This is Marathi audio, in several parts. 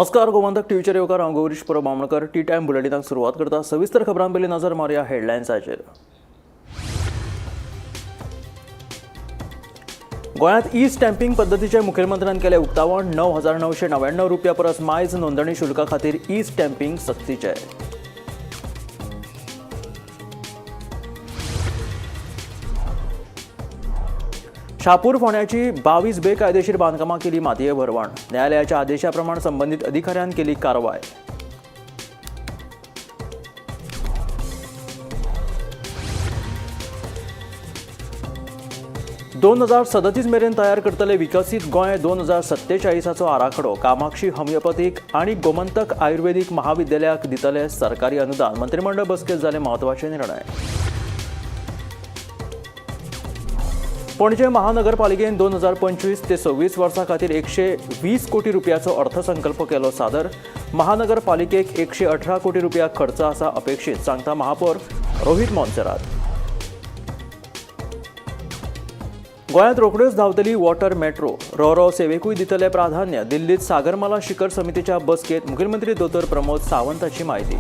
नमस्कार गोमंतक टीव्हीचेर येवकार हांव गौरीश परब बामणकर टी टायम बुलेटिनाक सुरवात करता। सविस्तर खबरां पयलीं नजर मारया हेडलायन्साचेर। गोंयांत ई स्टॅम्पिंग पद्दतीचे मुखेलमंत्र्यान केले उक्तावण। 9,999 रुपया परस मायज नोंदणी शुल्का खातीर ई स्टॅम्पिंग सक्तीचे। शापूर फोंड्याची 22 बेकायदेशीर बांदकामां केली मातये भरवण। न्यायालयाच्या आदेशा प्रमाण संबंधित अधिकाऱ्यान केली कारवाय। « 2037 मेरेन तयार करतले विकसीत गोंय 2047चो आराखडो। कामाक्षी होमिओपॅथीक आनी गोमंतक आयुर्वेदीक महाविद्यालयाक दितले सरकारी अनुदान। मंत्रिमंडळ बसकेंत जाले महत्वाचे निर्णय। पणजे महानगरपालिकेन 2025 ते 26 वर्सां खातीर 120 कोटी रुपयाचो अर्थसंकल्प केलो सादर। महानगरपालिकेक 118 कोटी रुपया खर्च आसा अपेक्षीत, सांगता महापौर रोहित मोन्सेरात। गोंयांत रोखड्योच धांवतली वॉटर मेट्रो। रो सेवेकूय दितले प्राधान्य। दिल्लीत सागरमाला शिखर समितीच्या बसकेत मुखेलमंत्री दोतोर प्रमोद सावंताची माहिती।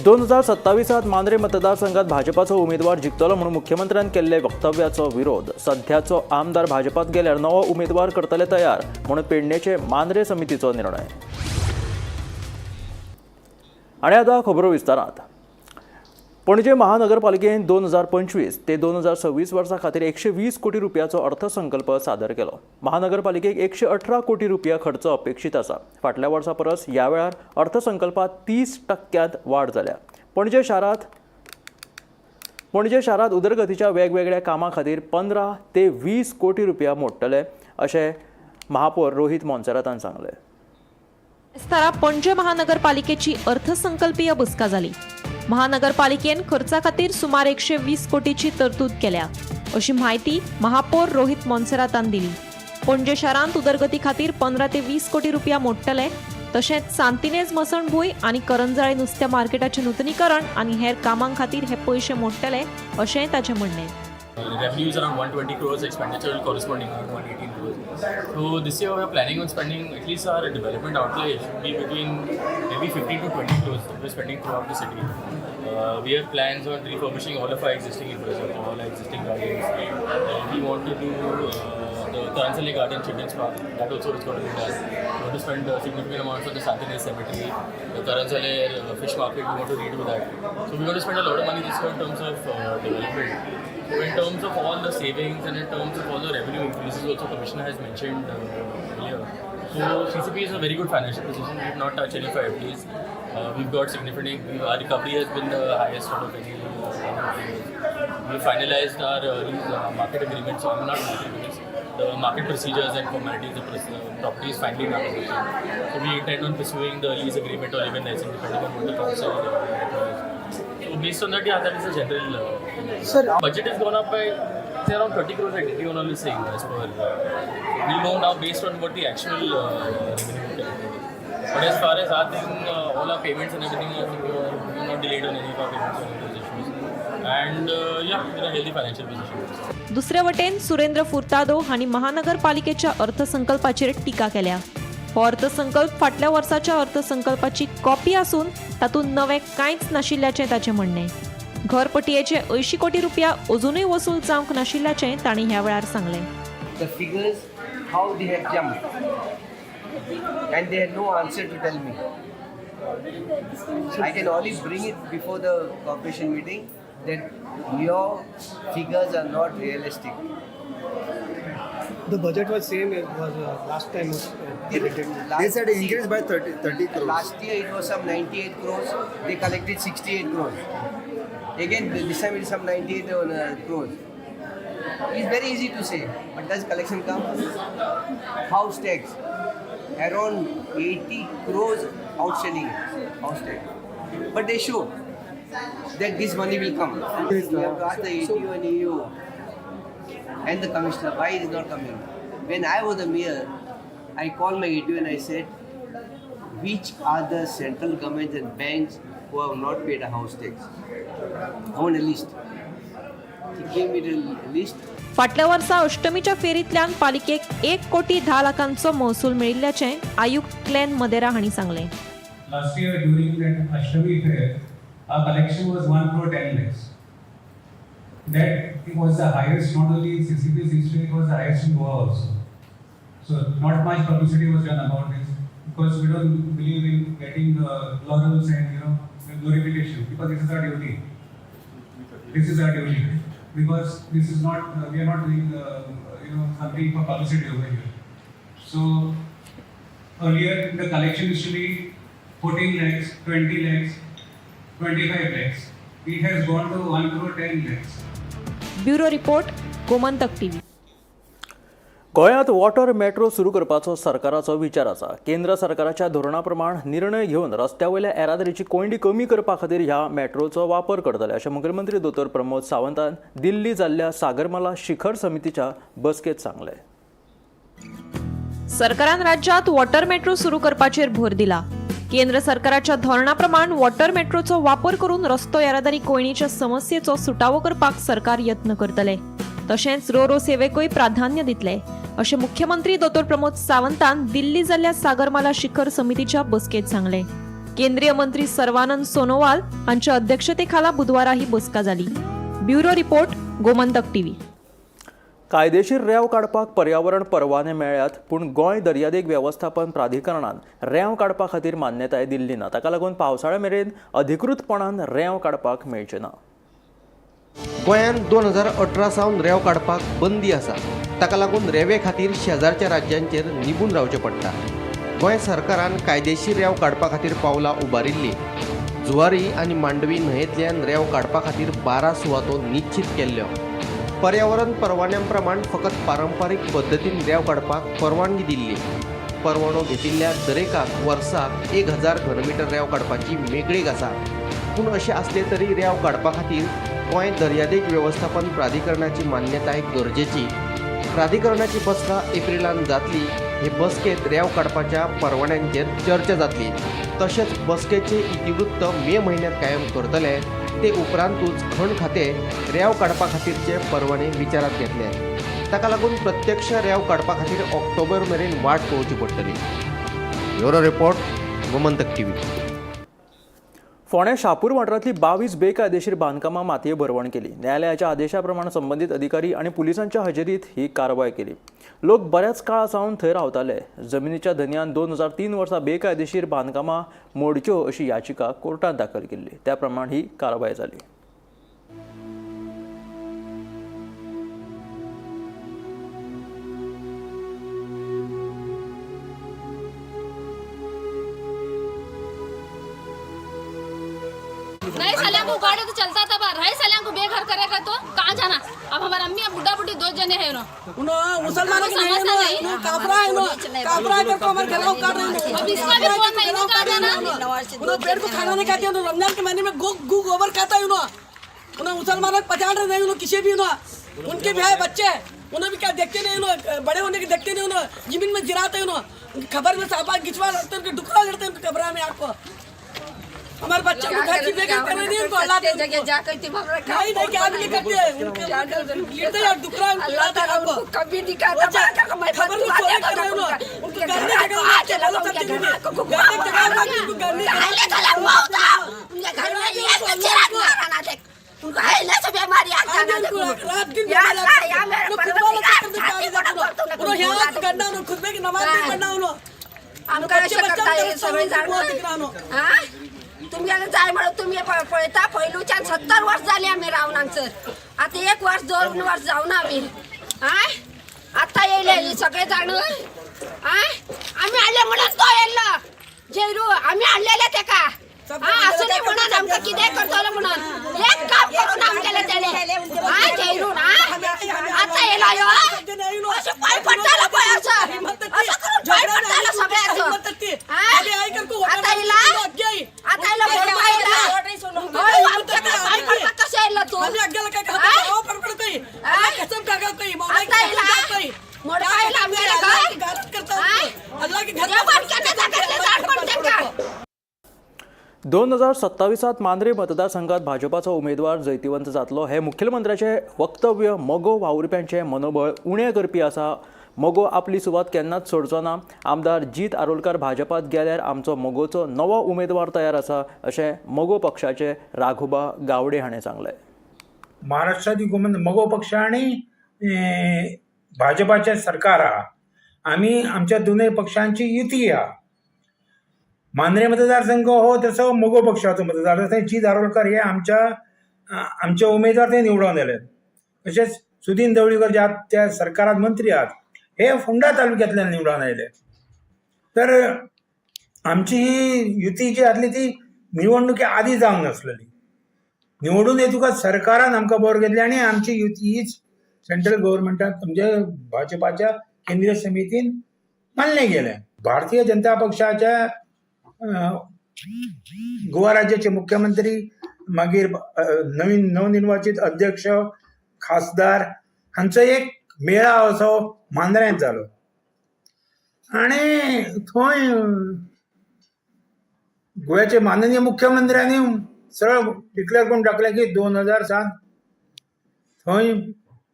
2027 मांद्रे मतदारसंघात भाजपाचो उमेदवार जिखतलो म्हणून मुख्यमंत्र्यान केल्ले वक्तव्याचो विरोध। सध्याचो आमदार भाजपात गेल्यार नवो उमेदवार करतले तयार म्हणून पेडणेचे मांद्रे समितीचो निर्णय। आनी आतां खबरो विस्तारांत। पणजे महानगरपालिकेन 2025 ते 2026 वर्सां खातीर 120 कोटी रुपयाचो अर्थसंकल्प सादर केलो। महानगरपालिकेक 118 कोटी रुपया खर्च अपेक्षीत आसा। फाटल्या वर्सा परस ह्या वेळार अर्थसंकल्पात 30% वाड जाल्या। पणजे शारांत उदरगतीच्या वेगवेगळ्या कामां खातीर 15 ते 20 कोटी रुपया मोडटले अशें महापौर रोहित मोन्सेरातान सांगलें। बिस्तारा पणजे महानगरपालिकेची अर्थसंकल्पीय बसका जाली। महानगरपालिकेन खर्चा खातीर सुमार 120 कोटीची तरतूद केल्या अशी माहिती महापौर रोहित मोन्सेरातान दिली। पणजे शारांत उदरगती खातीर 15 ते 20 कोटी रुपया मोडटले। तशेंच सांतिनेज मसणभूंय आनी करंजळी नुस्त्या मार्केटाचें नूतनीकरण आनी हेर कामां खातीर हे पयशे मोडटले अशेंय ताचें म्हणणें। Revenue is around 120 crores, expenditure corresponding to 118 crores. So this year we are planning on spending at least our development outlay should be between maybe 15 to 20 crores that we're spending throughout the city. We have plans on refurbishing all of our existing infrastructure, all our existing gardens. We want to do the Karanjali Garden Children's Park, that also is going to be done. We want to spend significant amounts on the Santinez Cemetery, the Karanjali Fish Market, we want to redo that. So we're going to spend a lot of money this year in terms of development. So in terms of all the savings and in terms of all the revenue increases also Commissioner has mentioned earlier. So CCP is in a very good financial position. We have not touched any of our FDs. We've got significant, our recovery has been the highest out of any we finalized our market agreements, not market agreements, the market procedures and formalities of property is finally in our possession. So we intend on pursuing the lease agreement or even less depending on what the council So based on that, yeah, that is the general. Sir, budget has gone up by say around 30 crores. Like everyone is saying, as per we know now based on what the actual revenue is. But as far as our thing, all our payments and everything, I think we are not delayed on any of our payments or those issues. And yeah, we're in a healthy financial position. दुसरे वटेन सुरेंद्र फुर्तादो हांणी महानगरपालिकेच्या अर्थसंकल्पाचेर टिका केल्या। हो अर्थसंकल्प फाटल्या वर्साच्या अर्थसंकल्पाची कॉपी असून तातूंत नवें कांयच नाशिल्ल्याचें ताचें म्हणणें। घरपट्टयेचे 80 कोटी रुपया अजूनय वसूल जावंक नाशिल्ल्याचें तांणी ह्या वेळार सांगलें। The figures, how they have jumped, and they had no answer to tell me. I can only bring it before the corporation meeting that your figures are not realistic. The budget was same as was last time. They said increase by 30 crores. Last year it was some 98 crores. They collected 68 crores. Again, this time it is some 98 crores. It's very easy to say, but does collection come? House tax, around 80 crores outstanding house tax. But they show that this money will come. We have to ask the ATO and EU and the commissioner why it is not coming. When I was the mayor, I called my ATO and I said, which are the central governments and banks who have not paid a house tax? I want a list. He gave me the list. फाटल्या वर्सा अष्टमीच्या फेरींतल्यान पालिकेक 1,10,00,000 महसूल मेळिल्ल्याचें आयुक्त क्लेन मदेरा हांणी सांगलें. Last year during that Ashtami fair, our collection was 1,10 lakhs. That it was the highest, not only in CCP's history, it was the highest in Goa also. So not much publicity was done about this because we don't believe in getting laurels and glorification, because this is our duty. This is our duty because this is not we are not doing something for publicity over here. So earlier the collection used to be 14 lakhs, 20 lakhs, 25 lakhs. It has gone to 1,10 lakhs. Bureau report, Gomantak TV. गोंयांत वॉटर मेट्रो सुरू करपाचो सरकाराचो विचार आसा. केंद्र सरकाराच्या धोरणाप्रमाण निर्णय घेवन रस्त्यावयल्या येरादारीची कोंडी कमी करपा खातीर ह्या मेट्रोचो वापर करतले अशें मुखेलमंत्री दोतोर प्रमोद सावंतान दिल्ली जाल्ल्या सागरमाला शिखर समितीच्या बसकेंत सांगलें. सरकारान राज्यांत वॉटर मेट्रो सुरू करपाचेर भर दिला. केंद्र सरकाराच्या धोरणाप्रमाण वॉटर मेट्रोचो वापर करून रस्तो येरादारी कोयणीच्या समस्येचो सुटावो करपाक सरकार यत्न करतले. तशेंच रो सेवेकूय प्राधान्य दितले अशें मुख्यमंत्री दोतोर प्रमोद सावंतान दिल्ली जाल्ल्या सागरमाला शिखर समितीच्या बसकेंत सांगलें. केंद्रीय मंत्री सर्वानंद सोनोवाल हांच्या अध्यक्षतेखाला बुधवारा ही बसका जाली. Bureau report, Gomantak TV. कायदेशीर रेंव काडपाक पर्यावरण परवाने मेळ्ळ्यात, पूण गोंय दर्यादेग वेवस्थापन प्राधिकरणान रेंव काडपा खातीर मान्यताय दिल्ली ना. ताका लागून पावसाळ्या मेरेन अधिकृतपणान रेंव काडपाक मेळचें ना. गोंयांत 2018 सावन रेंव काडपाक बंदी आसा. ताका लागून रेंवे खातीर शेजारच्या राज्यांचेर निबून रावचें पडटा. गोंय सरकारान कायदेशीर रेंव काडपा खातीर पावलां उबारिल्लीं. जुवारी आनी मांडवी न्हंयेंतल्यान रेंव काडपा खातीर 12 सुवातो निश्चित केल्ल्यो. पर्यावरण परवान्यां प्रमाण फकत पारंपारीक पद्दतीन रेंव काडपाक परवानगी दिल्ली. परवानो घेतिल्ल्या दरेकाक वर्साक 1000 घनमीटर रेंव काडपाची मेकळीक आसा. पूण अशें आसलें तरी रेंव काडपा खातीर गोंय दर्यादेग वेवस्थापन प्राधिकरणाची मान्यताय गरजेची. प्राधिकरणाची बसका एप्रिलांत जातली. हे बसकेंत रेंव काडपाच्या परवान्यांचेर चर्चा जातली. तशेंच बसकेचे इतिवृत्त मे म्हयन्यांत कायम करतले. ते उपरांतूच खण खातें रेंव काडपा खातीरचे परवाने विचारांत घेतले. ताका लागून प्रत्यक्ष रेंव काडपा खातीर ऑक्टोबर मेरेन वाट पळोवची पडटली. Bureau report, Gomantak TV. फोंड्या शापूर वाठारांतली 22 बेकायदेशीर बांदकामां मातये भरवण केली. न्यायालयाच्या आदेशा प्रमाण संबंदीत अधिकारी आनी पुलिसांच्या हजेरीत ही कारवाय केली. लोक बऱ्याच काळा सावन थंय रावताले. जमनीच्या धन्यान 2003 वर्सा बेकायदेशीर बांदकामां मोडच्यो अशी याचिका कोर्टात दाखल केल्ली. त्या प्रमाण ही कारवाय जाली. रही सालिया को गाड़ी तो चलता था बाहर रही सालिया को बेघर करेगा तो कहाँ जाना. अब हमारा अम्मी अब बुढ़ा बुढ़ी 2 जने हैं उनो मुसलमानों के नहीं उनो काफरा है उनो काफरा करके हमारे घर को काट रहे हैं. अब इसका भी फोन नहीं कहाँ जाना. उनो पेट को खाना नहीं खाते उनो रमजान के महीने में गोबर खाता है उनो मुसलमानों को पहचान रहे नहीं उनो किसी भी उनो उनके भी है बच्चे उन्हें भी क्या देखते नहीं उनो बड़े होने के देखते नहीं उनो जमीन में गिराते हैं उनो खबर में सापा गिचवा लगते हैं डुकरा लड़ते हैं कब्रा में आपको. हमारे बच्चे को घर की बेकार कर रहे हैं उनको हलाते जगह जाकर नहीं नहीं क्या भी करते हैं गिरते यार डुकरा आपको कभी दिखाता खबर में चोरी कर रहे हो उनको करने उनको है ना सब हमारी रात दिन करना खुद में नमाज नहीं पढ़ना उन्होंने हम काय करता है सगळे तुमच्याकडे जाय म्हणून तुम्ही पळता पहिलूच्या 70 वर्ष झाली आम्ही राहून आमचं. आता 1 वर्ष 2 वर्ष जाऊन आम्ही आता येईल सगळे जण आम्ही आले म्हणून तो येलो जेरू आम्ही आणलेले ते का असं नाही म्हणून आमचं किती करतो म्हणून एक काम करून आमच्याला त्याले जेरून आता येला यो असं पाय पडताला पाय असं करून पाय पडताला सगळ्याचं आता येला आता येला पाय पडता कसं येला तू आता येला मोडा येला आमच्याला 2027 मांद्रे मतदारसंघात भाजपाचो उमेदवार जैतिवंत जातलो हे मुखेलमंत्र्याचे वक्तव्य मोगो वावुरप्यांचे मनोबळ उणें करपी आसा. मोगो आपली सुवात केन्नाच सोडचो ना. आमदार जीत आरोलकार भाजपात गेल्यार आमचो मोगोचो नवो उमेदवार तयार आसा अशें मोगो पक्षाचे राघोबा गावडे हाणें सांगलें. महाराष्ट्रात मोगो पक्ष आणि भाजपाचे सरकार आहा. आमी आमच्या दोनूय पक्षांची युती आहा. मांद्रे मतदारसंघ हो तसो मोगो पक्षाचो मतदारसंघ. जीत आरोलकर हे आमचे उमेदवार ते निवडून येले. तशेंच सुदीन ढवळीकर जे त्या सरकारात मंत्री आहात हे फोंडा तालुक्यांतल्यान निवडून आयले. तर आमची ही युती जी आसली ती निवडणुकी आदी जावंक नासलेली. निवडून येतुका सरकारान आमकां बर घेतली आणि आमची युती हीच सेंट्रल गव्हर्मेंटात म्हणजे भाजपाच्या केंद्रीय समितीन मानले गेले. भारतीय जनता पक्षाच्या गोवा राज्याचे मुख्यमंत्री मागीर नवनिर्वाचित अध्यक्ष खासदार हांचो एक मेळाव असो मांद्र्यांत जालो आणि थंय गोव्याचे माननीय मुख्यमंत्र्यांनी सरळ डिक्लेअर करून टाकले की 2007 थंय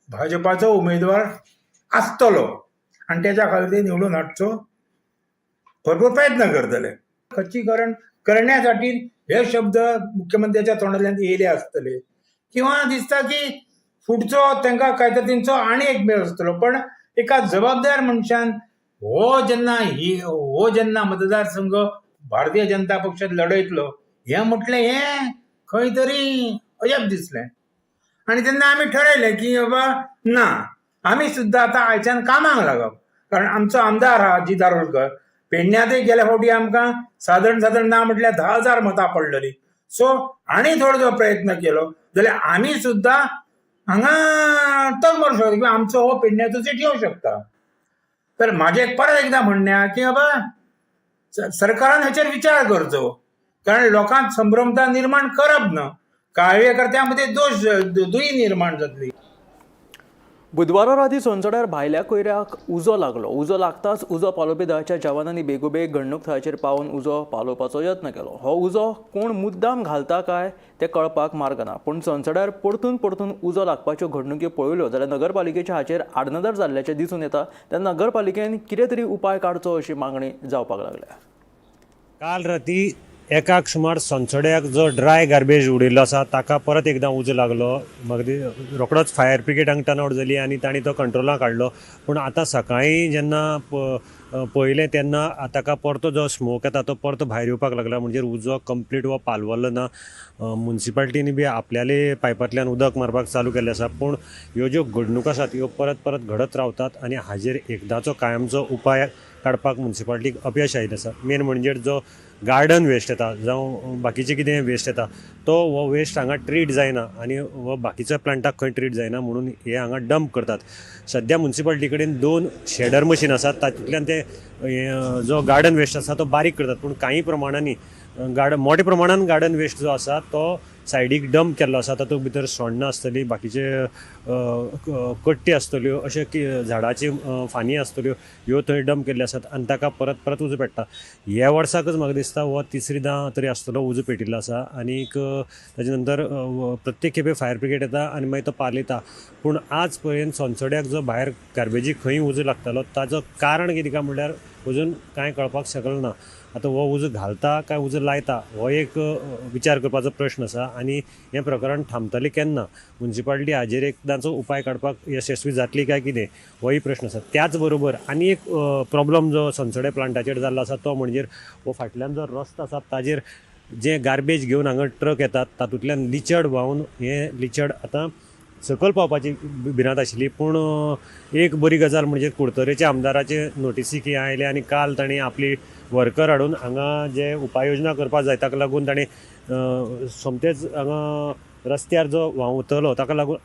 भाजपाचो उमेदवार आसतलो आणि त्याच्या खातीर ते निवडून हाडचो भरपूर प्रयत्न करतले. खच्चीकरण करण्यासाठी हे शब्द मुख्यमंत्र्याच्या तोंडातल्यान येयले आसतले किंवा दिसता की फुडचो तांकां काय तर तेंचो आनी एक मेळ आसतलो. पण एका जबाबदार मनशान हो जेन्ना मतदारसंघ भारतीय जनता पक्षात लढयतलो हें म्हटलें हें खंय तरी अजब दिसलें. आणि तेन्ना आमी ठरयलें की बाबा ना आमी सुद्दां आतां आयच्यान कामाक लागप. कारण आमचो आमदार आहा जीत आरोलकर पेडण्यातय गेल्या फावटी आमकां साधारण ना म्हटल्यार 10,000 मतां पडलेली. सो आनी थोडो जो प्रयत्न केलो जाल्यार आमी सुद्दां हांगा तगमोर शकता किंवा आमचो हो पेडण्याचो सीट येवंक शकता. तर म्हाजें परत एकदां म्हणणें आहा की बाबा सरकारान हेचेर विचार करचो. कारण लोकांत संभ्रमता निर्माण करप ना. कार्यकर्त्यां दोष दुयी निर्माण जातली. बुधवारा राती सोनसड्यार भायल्या कोयऱ्याक उजो लागलो. उजो लागताच उजो पालोवपी दळाच्या जवानांनी बेगोबेग घडणूक थळाचेर पावून उजो पालोवपाचो यत्न केलो. हो उजो कोण मुद्दाम घालता काय ते कळपाक मार्ग ना. पूण सोनसड्यार परतून उजो लागपाच्यो घडणुको पळयल्यो जाल्यार नगरपालिकेच्या हाचेर आडनदर जाल्ल्याचें दिसून येता. तेन्ना नगरपालिकेन कितें तरी उपाय काडचो अशी मागणी जावपाक लागल्या. काल राती एकाक सुमार सोनसड्याक जो ड्राय गार्बेज उडयल्लो आसा ताका परत एकदां उजो लागलो. मागीर रोखडोच फायर ब्रिगेड हांगा टर्न आवट जाली आनी तांणी तो कंट्रोलाक हाडलो. पूण आतां सकाळीं जेन्ना पळयलें तेन्ना ताका परतो जो स्मोक येता तो परतो भायर येवपाक लागला. म्हणजे उजो कंप्लीट वो पालवल्लो ना. म्युन्सिपाल्टीनी बी आपल्याले पायपांतल्यान उदक मारपाक चालू केल्लें आसा. पूण ह्यो ज्यो घडणुको आसात ह्यो परत घडत रावतात आनी हाजेर एकदांचो कायमचो उपाय काडपाक म्युन्सिपाल्टीक अपयश आयिल्लें आसा. मेन म्हणजे जो गार्डन वेस्ट येता जावं बाकीचें कितें वेस्ट येता तो हो वेस्ट हांगा ट्रीट जायना आनी हो बाकीच्या प्लांटाक खंय ट्रीट जायना म्हणून हे हांगा डंप करतात. सद्या म्युन्सिपाल्टी कडेन 2 शेडर मशीन आसात. तातूंतल्यान ते जो गार्डन वेस्ट आसा तो बारीक करतात. पूण काही प्रमाणांनी मोठ्या प्रमाणान गार्डन वेस्ट जो आसा तो सायडीक डंप केल्लो आसा. तातूंत भितर सोण्णां आसतलीं, बाकीचे कट्टी आसतल्यो, अशे झाडाची फानी आसतल्यो ह्यो थंय डंप केल्ल्यो आसात आनी ताका परत उजो पेट्टा. ह्या वर्साकच म्हाका दिसता हो 3रीदां तरी आसतलो उजो पेटिल्लो आसा. आनीक ताजे नंतर प्रत्येक खेपे फायर ब्रिगेड येता आनी मागीर तो पालयता. पूण आज पर्यंत सोनसड्याक जो भायर गार्बेजीक खंय उजो लागतालो ताचो कारण कितें काय म्हणल्यार अजून कांय कळपाक शकलें ना. आतां हो उजो घालता काय उजो लायता हो एक विचार करपाचो प्रश्न आसा. आनी हें प्रकरण थांबतलें केन्ना, म्युन्सिपाल्टी हाजेर एकदांचो उपाय काडपाक यशस्वी जातली काय कितें होय प्रश्न आसा. त्याच बरोबर आनी एक प्रॉब्लम जो सोनसडे प्लांटाचेर जाल्लो आसा तो म्हणजे हो फाटल्यान जो रस्तो आसा ताजेर जे गार्बेज घेवन हांगा ट्रक येतात तातूंतल्यान लिचड व्हांवन हें लिचड आतां सकयल पावपाची भिरांत आशिल्ली. पूण एक बरी गजाल म्हणजे कुडतरेचे आमदाराचे नोटिसीक आयले आनी काल ताणें आपली वर्कर हाडून हांगा जे उपाययोजना करपाक जाय ताका लागून ताणें सोमतेच हांगा रस्त्यार जो व्हांवतलो ताका लागून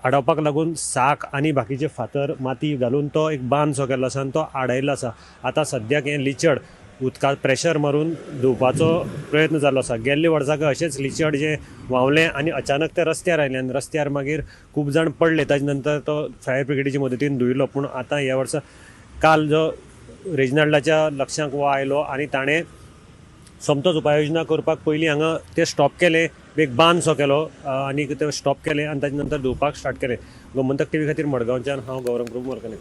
आडावपाक लागून साक आनी बाकीचे फातर माती घालून तो एक बांद सो केल्लो आसा आनी तो आडायल्लो आसा. आतां सद्याक हें लिचड उदकाक प्रेशर मारून धुवपाचो प्रयत्न जाल्लो आसा. गेल्ल्या वर्साक अशेंच लिचड जें व्हांवलें आनी अचानक ते रस्त्यार आयलें आनी रस्त्यार मागीर खूब जाण पडले. ताजे नंतर तो फायर ब्रिगेडीच्या मदतीन धुयलो. पूण आतां ह्या वर्सा काल जो रेजिनाल्डाच्या लक्षांक वो आयलो आनी ताणें सोमतोच उपाययोजना करपाक पयलीं हांगा ते स्टॉप केले, एक बांद सो केलो आनी ते स्टॉप केले आनी ताजे नंतर धुवपाक स्टार्ट केले. गोमंतक टीव्ही खातीर मडगांवच्यान हांव गौरव प्रभू वळखणे.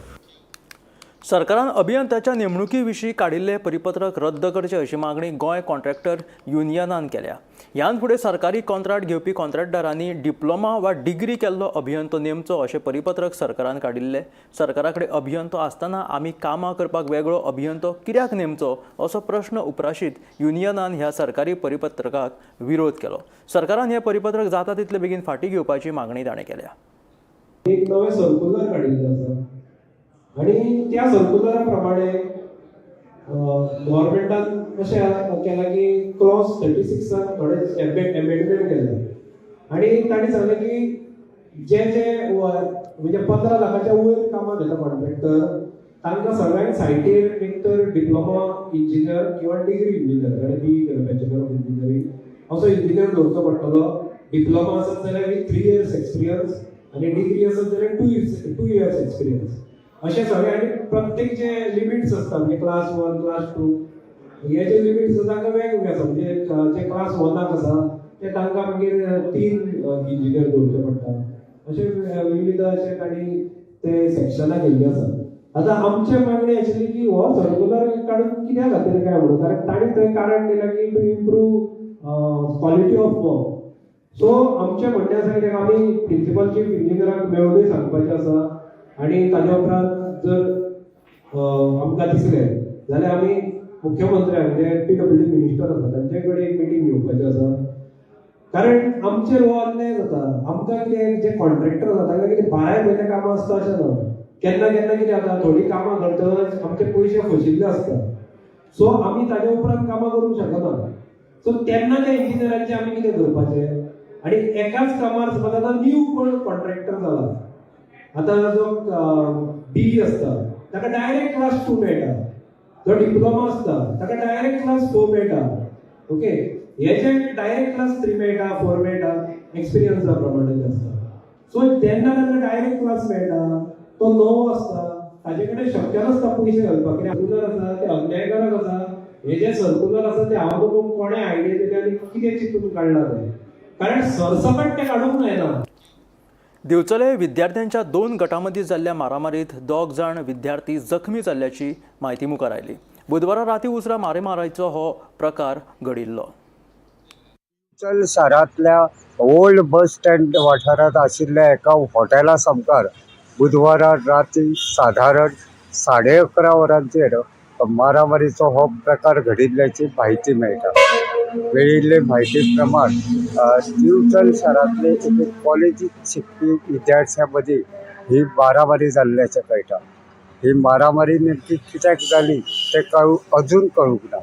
सरकारान अभियंत्याच्या नेमणुकी विशीं काडिल्लें परिपत्रक रद्द करचें अशी मागणी गोंय कॉन्ट्रॅक्टर युनियनान केल्या. ह्यान फुडें सरकारी कॉन्ट्रॅक्ट घेवपी कॉन्ट्रॅक्टरांनी डिप्लोमा वा डिग्री केल्लो अभियंतो नेमचो अशें परिपत्रक सरकारान काडिल्लें. सरकारा कडेन अभियंतो आसतना आमी कामां करपाक वेगळो अभियंतो कित्याक नेमचो असो प्रश्न उपराशीत युनियनान ह्या सरकारी परिपत्रकाक विरोध केलो. सरकारान हें परिपत्रक जाता तितले बेगीन फाटीं घेवपाची मागणी ताणें केल्या. एक नवें सर्क्युलर काडिल्लें आसा आनी त्या सर्क्युलरा प्रमाणे गव्हर्मेंटान अशें केलां की क्लॉज 36 थोडे एमेंडमेंट केला आनी ताणें सांगलें की जे म्हणजे 15 लाखाच्या वयर कामां घेता कॉन्ट्रॅक्टर तांकां सगळ्यांक सायटीर एक तर डिप्लोमा इंजिनियर किंवा डिग्री इंजिनियर आनी बी बॅचलर ऑफ इंजिनियरींग असो इंजिनियर दवरचो पडटलो. डिप्लोमा आसत जाल्यार 3 years एक्सपिरियन्स आनी डिग्री आसत जाल्यार 2 years एक्सपिरियन्स अशें सगळें. आनी प्रत्येक जे लिमिट्स आसता म्हणजे क्लास 1 क्लास 2 हे जे लिमिट्स तांकां वेगवेगळे आसा. म्हणजे जे क्लास 1 आसा ते तांकां मागीर 3 इंजिनियर दवरचे पडटा. अशें विविध अशे तांणी ते सेक्शनां केल्लीं आसा. आतां आमचे मागणी आशिल्ली की हो सर्क्युलर काडून कित्या खातीर काय म्हणून, कारण ताणें थंय कारण दिलां की to improve quality of work. So आमचें म्हणणें आसा की आमी प्रिंसिपल चीफ इंजिनियराक मेळूनय सांगपाचें आसा आनी ताज्या उपरांत जर आमकां दिसलें जाल्यार आमी मुख्यमंत्र्याक जे PWD मिनिस्टर आसा तांचे कडेन एक मिटींग घेवपाचें आसा. कारण आमचेर हो अन्याय जाता. आमकां कितें जे कॉन्ट्रॅक्टर आसा तांकां कितें 12 म्हयने कामां आसता अशें ना. केन्ना केन्ना कितें जाता थोडीं कामां करतच आमचे पयशे फशिल्ले आसता. सो आमी ताज्या उपरांत कामां करूंक शकना. सो तेन्ना त्या इंजिनियरांचें आमी कितें करपाचें. आनी एकाच कामार समज आतां न्यू कोण कॉन्ट्रॅक्टर जाला, आतां जो बी आसता ताका डायरेक्ट क्लास 2 मेळटा, जो डिप्लोमा आसता ताका डायरेक्ट क्लास 4 मेळटा. ओके, हे जे डायरेक्ट क्लास 3 मेळटा 4 मेळटा एक्सपिरियन्सा प्रमाणे आसता. सो जेन्ना ताका डायरेक्ट क्लास मेळटा तो नवो आसता ताजे कडेन शक्य नासता पयशे घालपाक. सर्क्युलर आसा ते अन्यायकारक आसा. हे जे सर्क्युलर आसा ते हांव तुका कोणें आयडिया दिली आनी कितें चिंतून काडला ते, कारण सरसकट ते काडूंक जायना. दिवचले विद्यार्थ्यांच्या 2 गटांमदीं जाल्ल्या मारामारीत 2 जाण विद्यार्थी जखमी जाल्ल्याची म्हायती मुखार आयली. बुधवारा राती उसरा मारेमारीचो हो प्रकार घडिल्लो. चल शारांतल्या ओल्ड बस स्टँड वाठारांत आशिल्ल्या एका हॉटेला समकार बुधवारा राती साधारण 11:30 वरांचेर मारामारीचो हो प्रकार घडिल्ल्याची म्हायती मेळटा. मेळिल्ले म्हायती प्रमाण दिवचल शारांतले एके कॉलेजीत शिकपी विद्यार्थ्यां मदीं ही मारामारी जाल्ल्याचें कळटा. ही मारामारी नेमकी कित्याक जाली तें अजून कळूंक ना.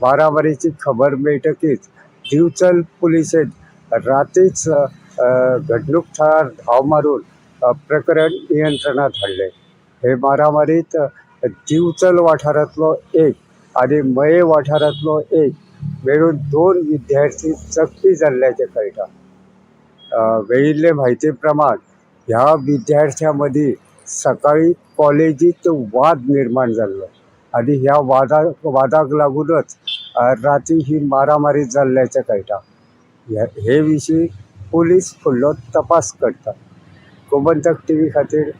मारामारीची खबर मेळटकीच दिवचल पुलिशेन रातीच घडणूक थळार धांव मारून प्रकरण नियंत्रणात हाडलें. हे मारामारीत दिवचल वाठारांतलो एक आनी मये वाठारांतलो एक मेळून 2 विद्यार्थी जखमी जाल्ल्याचें कळटा. मेळिल्ले म्हायती प्रमाण ह्या विद्यार्थ्यां मदीं सकाळी कॉलेजीत वाद निर्माण जाल्लो आनी ह्या वादाक लागूनच राती ही मारामारी जाल्ल्याचें कळटा. हे विशीं पुलीस फुडलो तपास करता. गोमंतक टीव्ही खातीर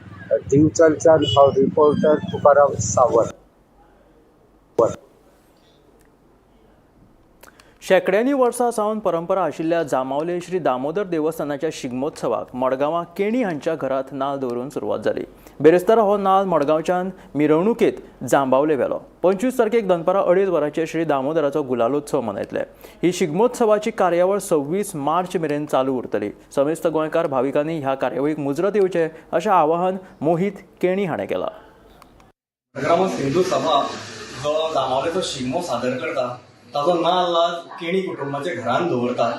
दिवचलच्यान हांव रिपोर्टर तुकाराम सावंत. शेकड्यांनी वर्सां सावन परंपरा आशिल्ल्या जामावले श्री दामोदर देवस्थानाच्या शिगमोत्सवाक मडगांवां केणी हांच्या घरांत नाल्ल दवरून सुरवात जाली. बेरेस्तारा हो नाल्ल मडगांवच्यान मिरवणुकेत जांबावले व्हेलो. 25 तारखेक दनपारां 2:30 वरांचेर श्री दामोदराचो गुलालोत्सव मनयतले. ही शिगमोत्सवाची कार्यावळ 26 मार्च मेरेन चालू उरतली. समेस्त गोंयकार भाविकांनी ह्या कार्यावळीक मुजरत येवचें अशें आवाहन मोहित केणी हाणें केलां. हिंदू सभा जो जामावलेचो शिगमो सादर करता ताचो नाल्ल केणी कुटुंबाच्या घरान दवरतात.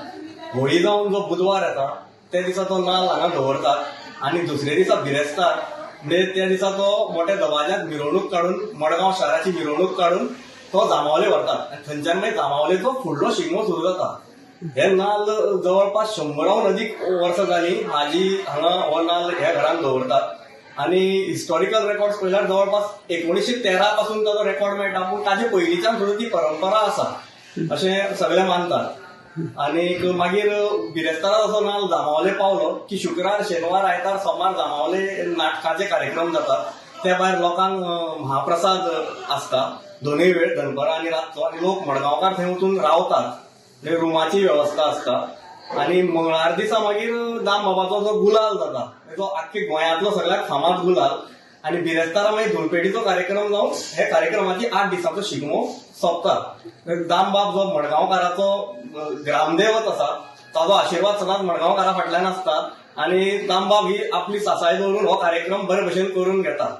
होळी जावन जो बुधवार येता त्या दिसा तो नाल्ल हांगा दवरतात आनी दुसरे दिसा बिरेस्तार म्हणजे त्या दिसा तो मोठ्या दबाज्यात मिरवणूक काडून मडगांव शहराची मिरवणूक काडून तो जामावले व्हरतात आनी थंयच्यान मागीर जामावलेचो फुडलो शिगमो सुरू जाता. हे नाल्ल जवळपास 100 अधिक वर्सां जालीं हाजी हांगा हो नाल्ल ह्या घरान दवरतात. आनी हिस्टॉरिकल रेकॉर्ड्स पळयल्यार जवळपास 1913 पासून ताचो रेकॉर्ड मेळटा, पूण ताजे पयलींच्यान सुद्दां ती परंपरा आसा. अशें सगळे मानतात. आनीक मागीर बिरेस्तारा असो नाल्ल जामावले पावलो की शुक्रार शेनवार आयतार सोमार जामावले नाटकाचे कार्यक्रम जातात. त्या भायर लोकांक महाप्रसाद आसता दोनूय वेळ दनपारां आनी रातचो, आनी लोक मडगांवकार थंय वचून रावतात. रुमाची वेवस्था आसता. आनी मंगळार दिसा मागीर दामबाबाचो जो गुलाल जाता तो आख्खे गोंयांतलो सगळ्यात फामाद गुलाल. आनी बिरेस्तारा मागीर धुलपेटीचो कार्यक्रम जावन हे कार्यक्रमाची 8 दिसांचो शिगमो सोंपता. दामबाब जो मडगांवकाराचो ग्रामदेवत आसा ताचो आशिर्वाद सदांच मडगांवकारा फाटल्यान आसता. आनी दामबाब ही आपली सासाय दवरून हो कार्यक्रम बरे भशेन करून घेता.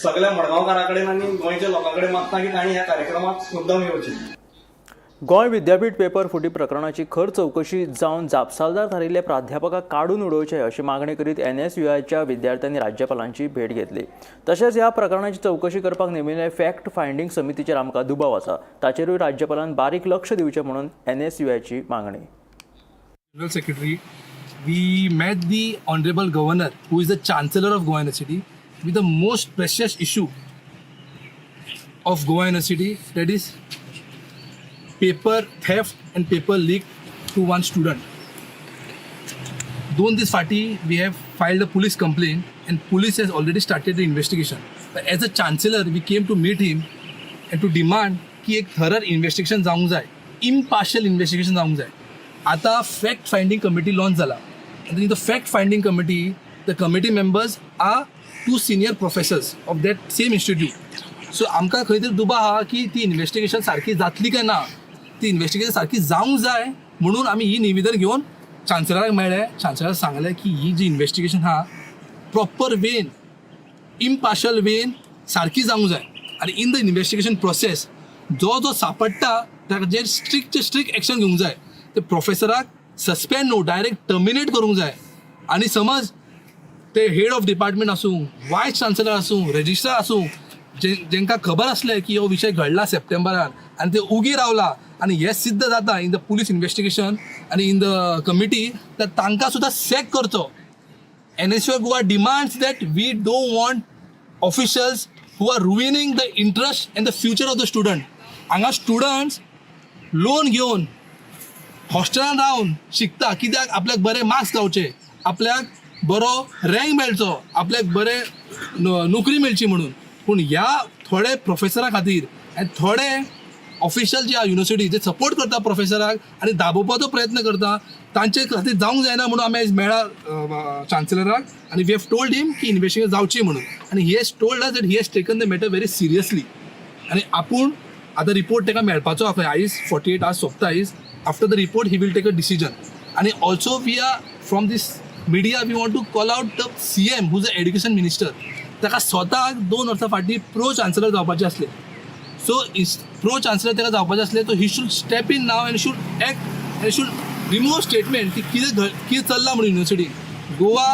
सगळ्या मडगांवकारा कडेन आनी गोंयच्या लोकां कडेन मागता की तांणी ह्या कार्यक्रमाक मुद्दम येवचें. गोंय विद्यापीठ पेपर फुटी प्रकरणाची खर चौकशी जावन जापसालदार थारिल्ले प्राध्यापकाक काडून उडोवचे अशी मागणी करीत NSUIच्या विद्यार्थ्यांनी राज्यपालांची भेट घेतली. तशेंच ह्या प्रकरणाची चौकशी करपाक नेमिल्ले फॅक्ट फायंडींग समितीचेर आमकां दुबाव आसा, ताचेरूय राज्यपालान बारीक लक्ष दिवचें म्हणून NSUIची मागणी. General Secretary, we met the Honorable Governor, who is the Chancellor of Goa University, with the most precious issue of Goa University, that is paper theft and paper leak to one student. Doon this party, we have filed a police complaint and police has already started the investigation. But as a chancellor, we came to meet him and to demand की एक thorough investigation जावंक जाय, impartial investigation जावंक जाय. आता fact finding committee launch झाला. And in the fact finding committee, the committee members are 2 senior professors of that same institute. So आमकां खंय तरी दुबाव आहा की ती इन्व्हेस्टिगेशन सारकी जातली काय ना, ती इन्व्हेस्टिगेशन सारकी जावंक जाय म्हणून आमी ही निवेदन घेवन चान्सलराक मेळ्ळे. चान्सलराक सांगलें की ही जी इन्व्हेस्टिगेशन आहा प्रॉपर वेन, इम्पार्शल वेन सारकी जावंक जाय. आनी इन द इन्व्हेस्टिगेशन प्रोसेस जो जो सांपडटा ताचेर स्ट्रिक्ट एक्शन घेवंक जाय. ते प्रोफेसराक सस्पेंड न्हू, डायरेक्ट टर्मिनेट करूंक जाय. आनी समज ते हेड ऑफ डिपार्टमेंट आसूं, वायस चान्सलर आसूं, रजिस्ट्रार आसूं, जेंकां खबर आसलें की हो विशय घडला सप्टेंबरान आनी ते उगी रावला आनी हे सिद्ध जाता इन द पुलीस इन्व्हेस्टिगेशन आनी इन द कमिटी, तर तांकां सुद्दां सॅक करचो. NSUI Goa demands that we don't want officials who are ruining the interest and the future of the student. हांगा स्टुडंट्स लोन घेवन हॉस्टेलान रावन शिकता कित्याक आपल्याक बरे मार्क्स गावचे, आपल्याक बरो रँक मेळचो, आपल्याक बरे नोकरी मेळची म्हणून. पूण ह्या थोडे प्रोफेसरा खातीर आनी थोडे ऑफिशियल जे युनिव्हर्सिटी जे सपोर्ट करता प्रोफेसराक आनी दाबोवपाचो प्रयत्न करता तांचे खातीर जावंक जायना म्हणून आमी आयज मेळ्ळा चान्सलराक आनी वी हॅव टोल्ड हिम की इन्व्हेस्टिगेशन जावची म्हणून. आनी he has told us that he has taken the matter very seriously. आनी आपूण आतां रिपोर्ट ताका मेळपाचो आसा. आयज 48 hours सोंपता आयज. After the report he will take a decision. आनी also we are from this media we want to call out the CM who's the education minister. ताका स्वताक 2 वर्सां फाटीं प्रो चान्सलर जावपाचें असलें. सो प्रो चान्सलर ताका जावपाचें असलें, तो ही should step in now and should act and should remove statement की कितें चल्लां म्हणून युनिव्हर्सिटीन. गोवा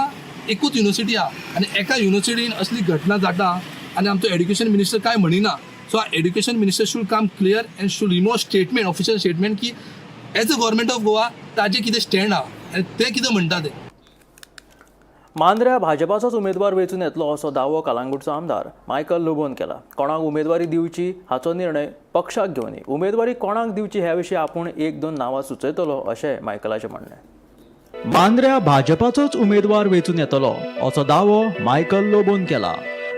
एकूच युनिव्हर्सिटी आहा आनी एका युनिव्हर्सिटीन असली घटना जाता आनी आमचो एड्युकेशन मिनिस्टर कांय म्हणिना. So education minister should come clear and should remove statement, official statement की as a government of Goa ताजें कितें स्टँड आहा आनी ते कितें म्हणटा ते. मांद्र्या भाजपाचोच उमेदवार वेंचून येतलो असो दावो कलंगूटचो आमदार मायकल लोबोन केला. कोणाक उमेदवारी दिवची हाचो निर्णय पक्षाक घेवनी. उमेदवारी कोणाक दिवची ह्या विशीं आपूण 1-2 नांवां सुचयतलो अशें मायकलाचें म्हणणें. मांद्र्या भाजपाचोच उमेदवार वेंचून येतलो असो दावो मायकल लोबोन केला.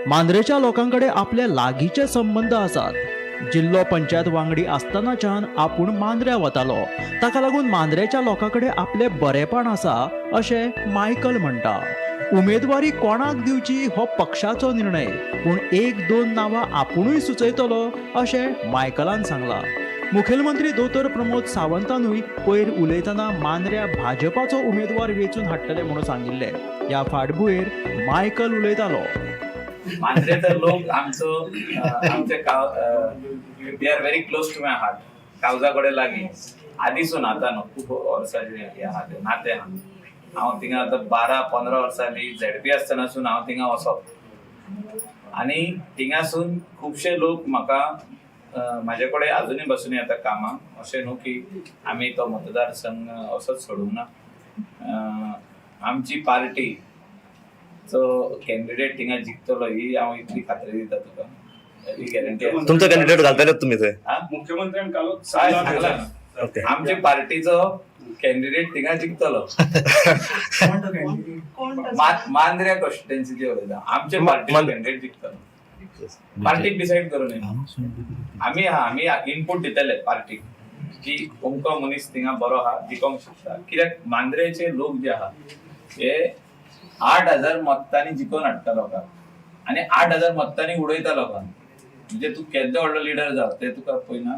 मांद्रेच्या लोकांकडे आपले लागींचे संबंद आसात. जिल्लो पंचायत वांगडी आसतनाच्यान आपूण मांद्र्या वतालो, ताका लागून मांद्रेच्या लोकांकडे आपले बरेपण आसा अशें मायकल म्हणटा. उमेदवारी कोणाक दिवची हो पक्षाचो निर्णय, पूण 1-2 नांवां आपुणूय सुचयतलो अशें मायकलान सांगलां. मुखेलमंत्री दोतोर प्रमोद सावंतानूय पयर उलयतना मांद्र्या भाजपाचो उमेदवार वेंचून हाडटले म्हणून सांगिल्ले. ह्या फाटभुंयेर मायकल उलयतालो. मांद्रेचो लोक आमचे they are very close to my heart. कावजा कडेन लागीं आदीसून आतां न्हू खूब वर्सांचे नाते आहा. हांव थिंगा आतां 12-15 वर्सांनी ZP आसतनासून हांव थिंगा वचप आनी थिंगासून खुबशे लोक म्हाका म्हाजे कडेन आजुनूय बसून येता कामां. अशें न्हू की आमी तो मतदारसंघ असोच सोडूंक ना. आमची पार्टी जो कॅन्डिडेट थिंगा जिखतलो ही हांव इतली खात्री दिता तुका. ही गॅरंटी. तुमचो कॅन्डिडेट घालतले तुमी थंय? मुख्यमंत्र्यांनी काल काय सांगला आमच्या पार्टीचो कॅन्डिडेट थिंगा जिंकतलो मांद्र्या कॉन्स्टिट्युएन्सीची उलयता आमचे पार्टीचो कॅन्डिडेट जिंकतलो पार्टीक डिसाईड करून आम्ही इनपुट दितले पार्टीक की तुमको मनीस थिंगा बरो आहा जिकोंक शकता कित्याक मांद्रेचे लोक जे आहा हे 8,000 मतांनी जिखून हाडटा लोकांक आणि 8,000 मतांनी उडयता लोकांक म्हणजे तू केदो व्हडलो लिडर जाव ते तुका पयना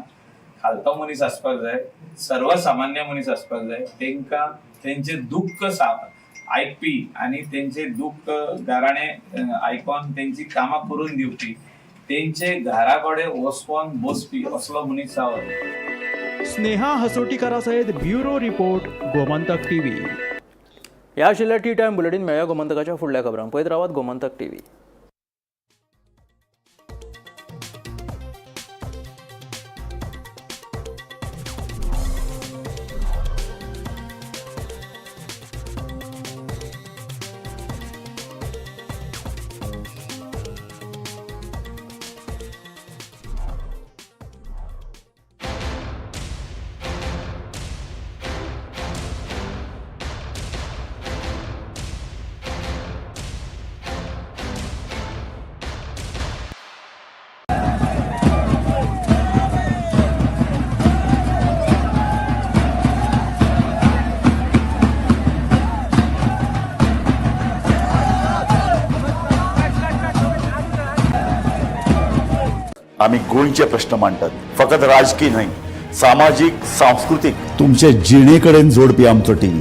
खालतो मनीस आसपाक जाय सर्वसामान्य मनीस आसपाक जाय तेंका तेंचे दुःख आयकपी आणि तेंचे दुःख गाराणे आयकोन तेंची कामां करून दिवपी तेंचे घरा कडेन वचून बसपी असलो मनीस जावं. स्नेहा हसोटीकारा सयत ब्युरो रिपोर्ट गोमंतक टीव्ही. ह्या आशिल्ल्या टी टायम बुलेटिन मेळ्या गोमंतकाच्या फुडल्या खबरांक पळयत रावात गोमंतक टीव्ही. आम्ही गोंयचे प्रश्न मांडटात फकत राजकीय न्हय सामाजीक सांस्कृतिक तुमचे जिणेकडेन जोडपी आमचो टीव्ही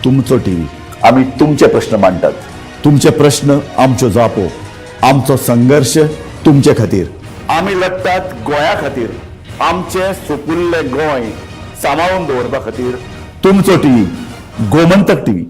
तुमचो टीव्ही. आम्ही तुमचे प्रश्न मांडटात तुमचे प्रश्न आमच्यो जापो आमचो संघर्ष तुमचे खातीर. आम्ही लढटात गोंया खातीर आमचे सोपुल्ले गोंय सांबाळून दवरपा खातीर. तुमचो टीव्ही गोमंतक टीव्ही.